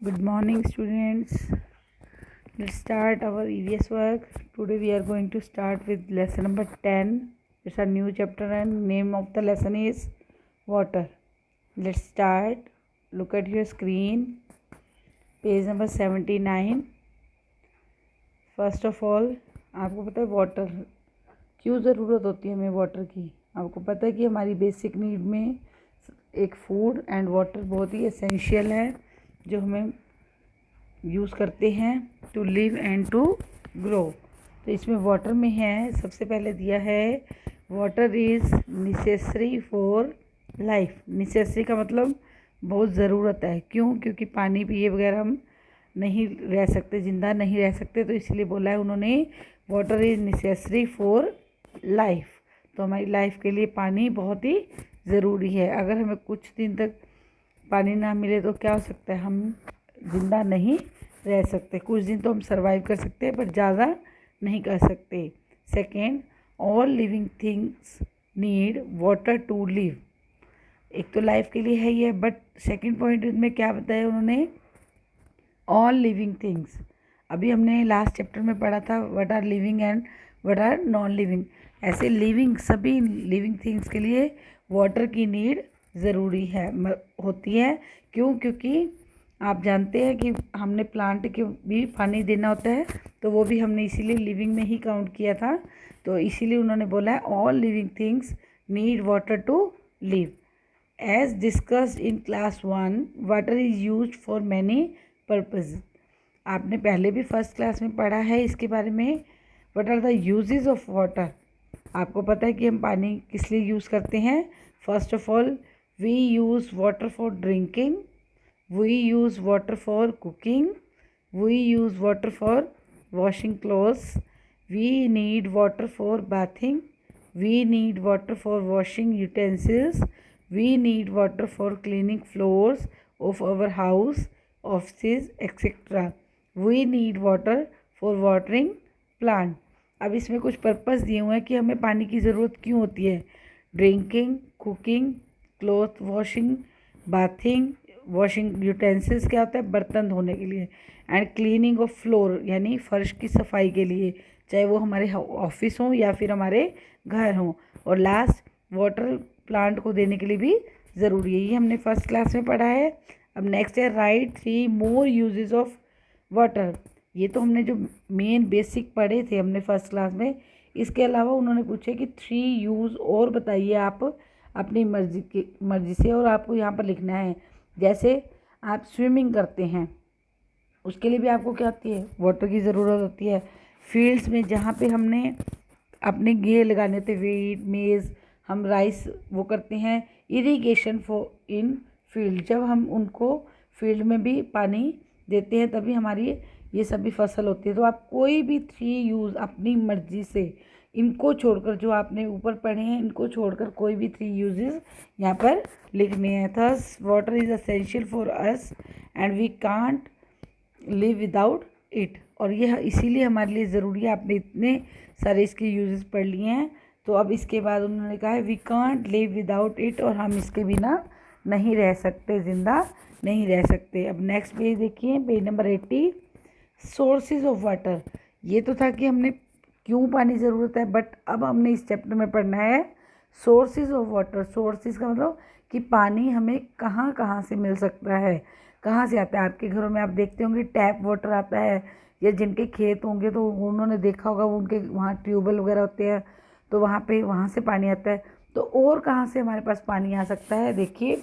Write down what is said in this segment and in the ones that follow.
Good morning, students. Let's start our EVS work. Today we are going to start with lesson number 10. It's a new chapter and name of the lesson is water. Let's start. Look at your screen. Page number 79. First of all, आपको पता है water क्यों ज़रूरत होती है हमें water की। आपको पता है कि हमारी बेसिक नीड में एक फूड एंड वाटर बहुत ही एसेंशियल है जो हमें यूज़ करते हैं to live and to grow. तो इसमें वाटर में है, सबसे पहले दिया है water is necessary for life. Necessary का मतलब बहुत ज़रूरत है। क्यों? क्योंकि पानी पिए बगैर हम नहीं रह सकते, ज़िंदा नहीं रह सकते। तो इसलिए बोला है उन्होंने water is necessary for life. तो हमारी लाइफ के लिए पानी बहुत ही ज़रूरी है। अगर हमें कुछ दिन तक पानी ना मिले तो क्या हो सकता है, हम ज़िंदा नहीं रह सकते। कुछ दिन तो हम सर्वाइव कर सकते हैं पर ज़्यादा नहीं कर सकते। Second, all living things need water to live. एक तो लाइफ के लिए है ही है, बट सेकेंड पॉइंट में क्या बताया उन्होंने, ऑल लिविंग थिंग्स। अभी हमने लास्ट चैप्टर में पढ़ा था what are living and what are non living. ऐसे लिविंग सभी लिविंग थिंग्स के लिए वाटर की नीड ज़रूरी है होती है। क्यों? क्योंकि आप जानते हैं कि हमने प्लांट के भी पानी देना होता है, तो वो भी हमने इसीलिए लिविंग में ही काउंट किया था। तो इसीलिए उन्होंने बोला है all living things need water to live. As discussed in class 1, water is used for many purpose. आपने पहले भी फर्स्ट क्लास में पढ़ा है इसके बारे में। What are the uses of water. आपको पता है कि हम पानी किस लिए यूज़ करते हैं। First of all, we use water for drinking, we use water for cooking, we use water for washing clothes, we need water for bathing, we need water for washing utensils, we need water for cleaning floors of our house, offices, etc. we need water for watering plant. अब इसमें कुछ purpose दिए हुए हैं कि हमें पानी की ज़रूरत क्यों होती है। Drinking, cooking, cloth washing, bathing, washing utensils क्या होता है, बर्तन धोने के लिए, एंड क्लीनिंग ऑफ फ्लोर यानी फर्श की सफाई के लिए, चाहे वो हमारे ऑफिस हों या फिर हमारे घर हों। और लास्ट, वाटर प्लांट को देने के लिए भी ज़रूरी है। ये हमने फर्स्ट क्लास में पढ़ा है। अब नेक्स्ट है right 3 more uses of water. ये तो हमने जो मेन बेसिक पढ़े थे हमने फर्स्ट क्लास में। इसके अलावा उन्होंने पूछे कि 3 यूज़ और बताइए आप अपनी मर्जी से, और आपको यहाँ पर लिखना है। जैसे आप स्विमिंग करते हैं, उसके लिए भी आपको क्या होती है, वाटर की ज़रूरत होती है। फील्ड्स में जहाँ पे हमने अपने गेर लगाने होते, वीट, मेज़, हम राइस वो करते हैं। इरिगेशन फॉर इन फील्ड, जब हम उनको फील्ड में भी पानी देते हैं तभी हमारी ये सभी फसल होती है। तो आप कोई भी 3 यूज़ अपनी मर्जी से, इनको छोड़कर जो आपने ऊपर पढ़े हैं इनको छोड़कर कोई भी 3 यूजेस यहाँ पर लिखने हैं। Thus water is essential for us and we can't live without it. और यह इसीलिए हमारे लिए ज़रूरी है। आपने इतने सारे इसके यूजेस पढ़ लिए हैं। तो अब इसके बाद उन्होंने कहा है we can't live without it, और हम इसके बिना नहीं रह सकते, ज़िंदा नहीं रह सकते। अब नेक्स्ट पेज देखिए, page number 80, sources of water. ये तो था कि हमने क्यों पानी ज़रूरत है, बट अब हमने इस चैप्टर में पढ़ना है सोर्सेज ऑफ वाटर। सोर्सेज का मतलब कि पानी हमें कहाँ कहाँ से मिल सकता है, कहाँ से आता है। आपके घरों में आप देखते होंगे टैप वाटर आता है, या जिनके खेत होंगे तो उन्होंने देखा होगा वो उनके वहाँ ट्यूबवेल वगैरह होते हैं, तो वहाँ से पानी आता है। तो और कहाँ से हमारे पास पानी आ सकता है, देखिए।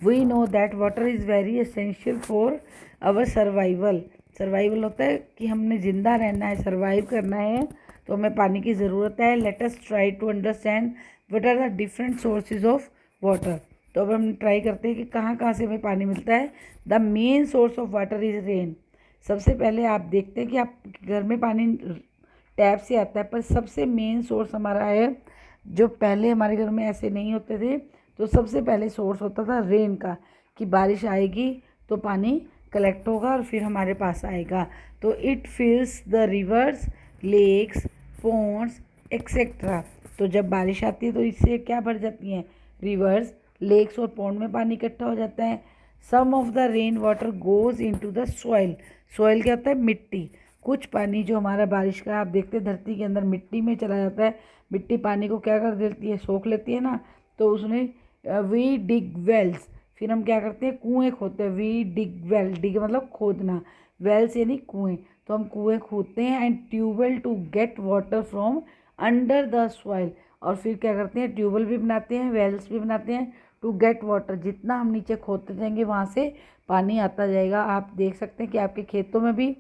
We know that water is very essential for our survival. Survival होता है कि हमने ज़िंदा रहना है, सर्वाइव करना है, तो हमें पानी की ज़रूरत है। Let us try to understand what are the different sources of water. तो अब हम ट्राई करते हैं कि कहाँ कहाँ से हमें पानी मिलता है। The main source of water is rain. सबसे पहले आप देखते हैं कि आप घर में पानी टैप से आता है, पर सबसे मेन सोर्स हमारा है, जो पहले हमारे घर में ऐसे नहीं होते थे, तो सबसे पहले सोर्स होता था रेन का, कि बारिश आएगी तो पानी कलेक्ट होगा और फिर हमारे पास आएगा। तो it fills the rivers, lakes, ponds etcetera. तो जब बारिश आती है तो इससे क्या भर जाती हैं, रिवर्स, लेक्स और पॉन्ड में पानी इकट्ठा हो जाता है। Some of the rain water goes into the soil. Soil क्या होता है? मिट्टी। कुछ पानी जो हमारा बारिश का आप देखते हैं धरती के अंदर मिट्टी में चला जाता है। मिट्टी पानी को क्या कर देती है? सोख लेती है ना। तो उसमें वी डिग वेल्स, फिर हम क्या करते हैं? कुएँ खोदते हैं। वी डिग वेल, डिग मतलब खोदना, वेल्स यानी कुएँ। तो हम कुएँ खोदते हैं। And tube well to get water from under the soil, और फिर क्या करते हैं? ट्यूबवेल भी बनाते हैं, वेल्स भी बनाते हैं टू गेट वाटर। जितना हम नीचे खोदते जाएंगे वहाँ से पानी आता जाएगा। आप देख सकते हैं कि आपके खेतों में भी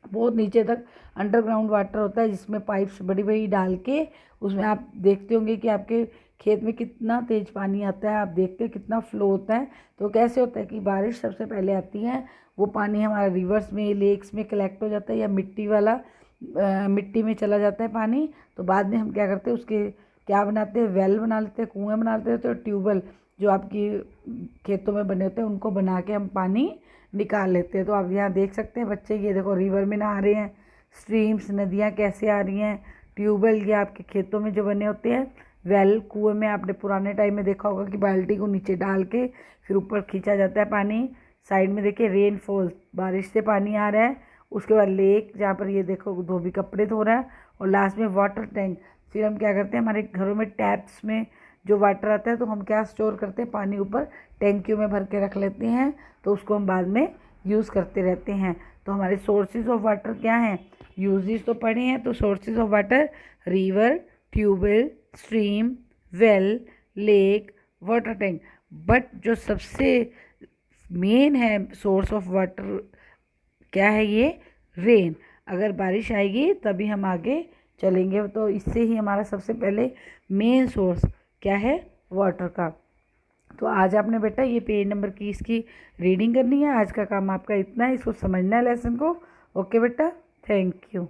बहुत नीचे तक अंडरग्राउंड वाटर होता है, जिसमें पाइप्स बड़ी बड़ी डाल के उसमें आप देखते होंगे कि आपके खेत में कितना तेज़ पानी आता है। आप देखते हैं कितना फ्लो होता है। तो कैसे होता है कि बारिश सबसे पहले आती है, वो पानी हमारे रिवर्स में, लेक्स में कलेक्ट हो जाता है, या मिट्टी वाला मिट्टी में चला जाता है पानी। तो बाद में हम क्या करते हैं? उसके क्या बनाते हैं? वेल बना लेते हैं, कुएँ बना लेते हैं। तो ट्यूबवेल जो आपकी खेतों में बने होते हैं उनको बना के हम पानी निकाल लेते हैं। तो आप यहाँ देख सकते हैं बच्चे, ये देखो रिवर में नहा रहे हैं। स्ट्रीम्स, नदियाँ कैसे आ रही हैं। ट्यूबवेल ये आपके खेतों में जो बने होते हैं। वेल, कुएं में आपने पुराने टाइम में देखा होगा कि बाल्टी को नीचे डाल के फिर ऊपर खींचा जाता है पानी। साइड में देखिए रेनफॉल, बारिश से पानी आ रहा है। उसके बाद लेक, जहाँ पर ये देखो धोबी कपड़े धो रहा है। और लास्ट में वाटर टैंक। फिर हम क्या करते हैं? हमारे घरों में टैप्स में जो वाटर आता है तो हम क्या स्टोर करते हैं? पानी ऊपर टैंकियों में भर के रख लेते हैं। तो उसको हम बाद में यूज़ करते रहते हैं। तो हमारे सोर्सेज ऑफ वाटर क्या हैं? यूजेस तो पढ़े हैं। तो sources of water: river, tube well, stream, well, lake, water tank. But जो सबसे मेन है सोर्स ऑफ वाटर क्या है? ये रेन। अगर बारिश आएगी तभी हम आगे चलेंगे। तो इससे ही हमारा सबसे पहले मेन सोर्स क्या है? वाटर का। तो आज आपने बेटा ये पेज नंबर की इसकी रीडिंग करनी है। आज का काम आपका इतना है, इसको समझना है लेसन को। ओके बेटा, थैंक यू।